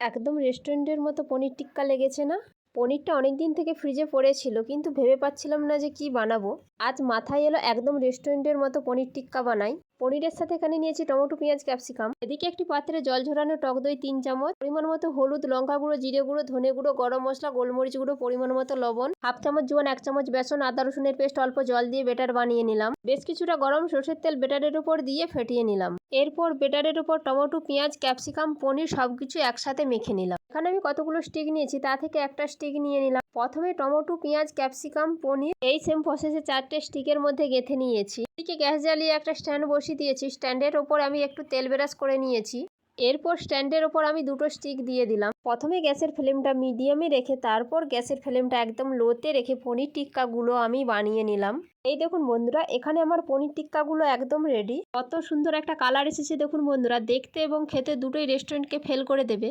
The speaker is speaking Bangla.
একদম রেস্টুরেন্টের মতো পনির টিক্কা লেগেছে না? পনিরটা অনেক দিন থেকে ফ্রিজে পড়েছিল, কিন্তু ভেবে পাচ্ছিলাম না যে কি বানাবো। আজ মাথায় এলো একদম রেস্টুরেন্টের মতো পনির টিক্কা বানাই। পনিরের সাথে এখানে নিয়েছি টমেটো, পেঁয়াজ, ক্যাপসিকাম। এদিকে একটি পাত্রে জল ঝরানো টক দই 3 চামচ, পরিমাণ মতো হলুদ, লঙ্কা গুঁড়ো, জিরে গুঁড়ো, ধনে গুঁড়ো, গরম মশলা, গোলমরিচ গুঁড়ো, পরিমাণ মতো লবণ, হাফ চামচ জোয়ান, 1 চামচ বেসন, আদা রসুনের পেস্ট, অল্প জল দিয়ে বেটার বানিয়ে নিলাম। বেশ কিছুটা গরম সরষের তেল বেটারের উপর দিয়ে ফেটিয়ে নিলাম। এরপর বেটারের উপর টমেটো, পেঁয়াজ, ক্যাপসিকাম, পনির সবকিছু একসাথে মেখে নিলাম। এখানে আমি কতগুলো স্টিক নিয়েছি তা থেকে একটা স্টিক নিয়ে নিলাম। প্রথমে টমেটো, পেঁয়াজ, ক্যাপসিকাম, পনির এই সেম প্রসেসে 4টে স্টিকের মধ্যে গেঁথে নিয়েছি। এদিকে গ্যাস জ্বালিয়ে একটা স্ট্যান্ড বসিয়ে দিয়েছি। স্ট্যান্ডের ওপর আমি একটু তেল ব্রাশ করে নিয়েছি। এরপর স্ট্যান্ডের ওপর আমি দুটো স্টিক দিয়ে দিলাম। প্রথমে গ্যাসের ফ্লেমটা মিডিয়ামে রেখে তারপর গ্যাসের ফ্লেমটা একদম লোতে রেখে পনির টিক্কাগুলো আমি বানিয়ে নিলাম। এই দেখুন বন্ধুরা, এখানে আমার পনির টিক্কাগুলো একদম রেডি। কত সুন্দর একটা কালার এসেছে দেখুন বন্ধুরা, দেখতে এবং খেতে দুটোই রেস্টুরেন্টকে ফেল করে দেবে।